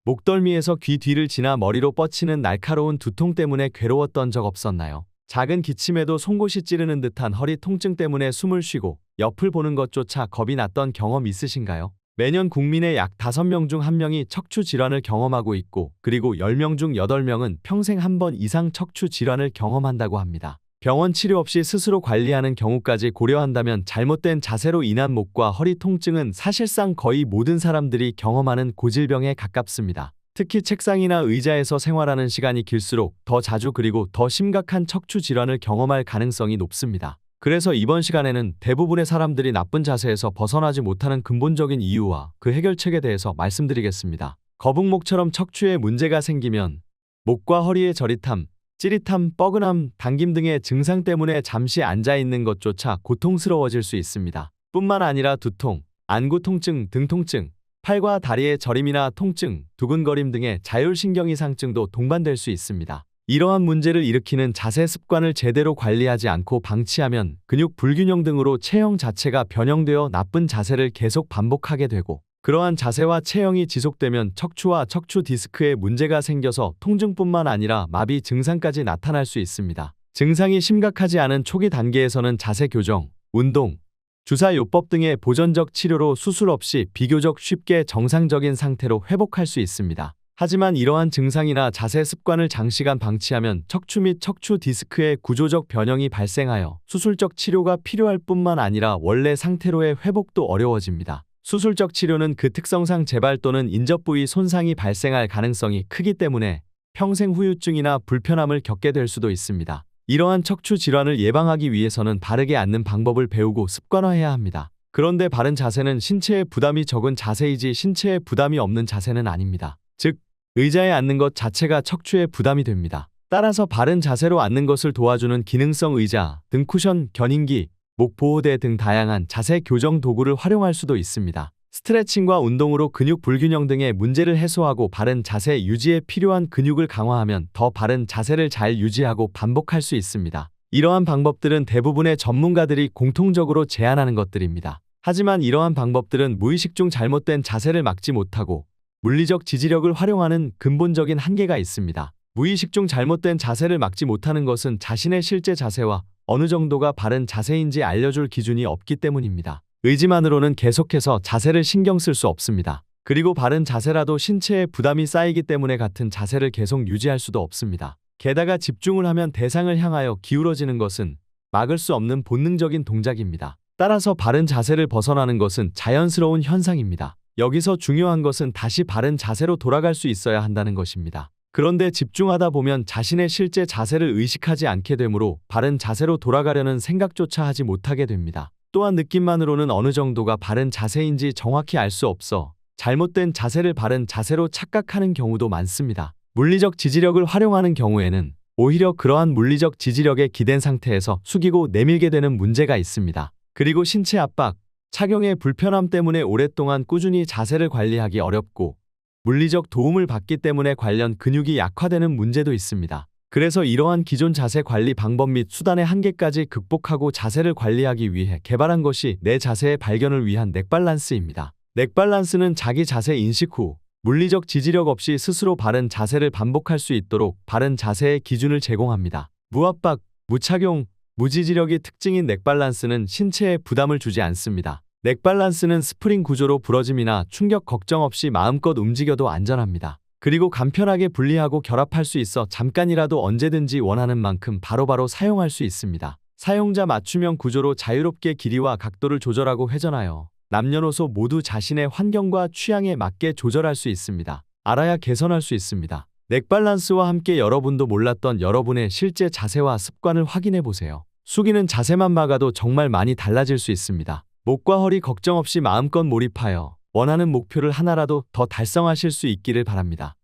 목덜미에서 귀 뒤를 지나 머리로 뻗치는 날카로운 두통 때문에 괴로웠던 적 없었나요? 작은 기침에도 송곳이 찌르는 듯한 허리 통증 때문에 숨을 쉬고 옆을 보는 것조차 겁이 났던 경험 있으신가요? 매년 국민의 약 5명 중 1명이 척추 질환을 경험하고 있고, 그리고 10명 중 8명은 평생 한 번 이상 척추 질환을 경험한다고 합니다. 병원 치료 없이 스스로 관리하는 경우까지 고려한다면 잘못된 자세로 인한 목과 허리 통증은 사실상 거의 모든 사람들이 경험하는 고질병에 가깝습니다. 특히 책상이나 의자에서 생활하는 시간이 길수록 더 자주 그리고 더 심각한 척추 질환을 경험할 가능성이 높습니다. 그래서 이번 시간에는 대부분의 사람들이 나쁜 자세에서 벗어나지 못하는 근본적인 이유와 그 해결책에 대해서 말씀드리겠습니다. 거북목처럼 척추에 문제가 생기면 목과 허리의 저릿함, 찌릿함, 뻐근함, 당김 등의 증상 때문에 잠시 앉아있는 것조차 고통스러워질 수 있습니다. 뿐만 아니라 두통, 안구 통증, 등 통증, 팔과 다리의 저림이나 통증, 두근거림 등의 자율신경 이상증도 동반될 수 있습니다. 이러한 문제를 일으키는 자세 습관을 제대로 관리하지 않고 방치하면 근육 불균형 등으로 체형 자체가 변형되어 나쁜 자세를 계속 반복하게 되고, 그러한 자세와 체형이 지속되면 척추와 척추 디스크에 문제가 생겨서 통증뿐만 아니라 마비 증상까지 나타날 수 있습니다. 증상이 심각하지 않은 초기 단계에서는 자세 교정, 운동, 주사요법 등의 보존적 치료로 수술 없이 비교적 쉽게 정상적인 상태로 회복할 수 있습니다. 하지만 이러한 증상이나 자세 습관을 장시간 방치하면 척추 및 척추 디스크의 구조적 변형이 발생하여 수술적 치료가 필요할 뿐만 아니라 원래 상태로의 회복도 어려워집니다. 수술적 치료는 그 특성상 재발 또는 인접 부위 손상이 발생할 가능성이 크기 때문에 평생 후유증이나 불편함을 겪게 될 수도 있습니다. 이러한 척추 질환을 예방하기 위해서는 바르게 앉는 방법을 배우고 습관화해야 합니다. 그런데 바른 자세는 신체에 부담이 적은 자세이지 신체에 부담이 없는 자세는 아닙니다. 즉, 의자에 앉는 것 자체가 척추에 부담이 됩니다. 따라서 바른 자세로 앉는 것을 도와주는 기능성 의자, 등 쿠션, 견인기, 목 보호대 등 다양한 자세 교정 도구를 활용할 수도 있습니다. 스트레칭과 운동으로 근육 불균형 등의 문제를 해소하고 바른 자세 유지에 필요한 근육을 강화하면 더 바른 자세를 잘 유지하고 반복할 수 있습니다. 이러한 방법들은 대부분의 전문가들이 공통적으로 제안하는 것들입니다. 하지만 이러한 방법들은 무의식 중 잘못된 자세를 막지 못하고 물리적 지지력을 활용하는 근본적인 한계가 있습니다. 무의식 중 잘못된 자세를 막지 못하는 것은 자신의 실제 자세와 어느 정도가 바른 자세인지 알려줄 기준이 없기 때문입니다. 의지만으로는 계속해서 자세를 신경 쓸 수 없습니다. 그리고 바른 자세라도 신체에 부담이 쌓이기 때문에 같은 자세를 계속 유지할 수도 없습니다. 게다가 집중을 하면 대상을 향하여 기울어지는 것은 막을 수 없는 본능적인 동작입니다. 따라서 바른 자세를 벗어나는 것은 자연스러운 현상입니다. 여기서 중요한 것은 다시 바른 자세로 돌아갈 수 있어야 한다는 것입니다. 그런데 집중하다 보면 자신의 실제 자세를 의식하지 않게 되므로 바른 자세로 돌아가려는 생각조차 하지 못하게 됩니다. 또한 느낌만으로는 어느 정도가 바른 자세인지 정확히 알 수 없어 잘못된 자세를 바른 자세로 착각하는 경우도 많습니다. 물리적 지지력을 활용하는 경우에는 오히려 그러한 물리적 지지력에 기댄 상태에서 숙이고 내밀게 되는 문제가 있습니다. 그리고 신체 압박, 착용의 불편함 때문에 오랫동안 꾸준히 자세를 관리하기 어렵고 물리적 도움을 받기 때문에 관련 근육이 약화되는 문제도 있습니다. 그래서 이러한 기존 자세 관리 방법 및 수단의 한계까지 극복하고 자세를 관리하기 위해 개발한 것이 내 자세의 발견을 위한 넥밸런스입니다. 넥밸런스는 자기 자세 인식 후 물리적 지지력 없이 스스로 바른 자세를 반복할 수 있도록 바른 자세의 기준을 제공합니다. 무압박, 무착용, 무지지력이 특징인 넥밸런스는 신체에 부담을 주지 않습니다. 넥밸런스는 스프링 구조로 부러짐이나 충격 걱정 없이 마음껏 움직여도 안전합니다. 그리고 간편하게 분리하고 결합할 수 있어 잠깐이라도 언제든지 원하는 만큼 바로바로 사용할 수 있습니다. 사용자 맞춤형 구조로 자유롭게 길이와 각도를 조절하고 회전하여 남녀노소 모두 자신의 환경과 취향에 맞게 조절할 수 있습니다. 알아야 개선할 수 있습니다. 넥밸런스와 함께 여러분도 몰랐던 여러분의 실제 자세와 습관을 확인해 보세요. 숙이는 자세만 막아도 정말 많이 달라질 수 있습니다. 목과 허리 걱정 없이 마음껏 몰입하여 원하는 목표를 하나라도 더 달성하실 수 있기를 바랍니다.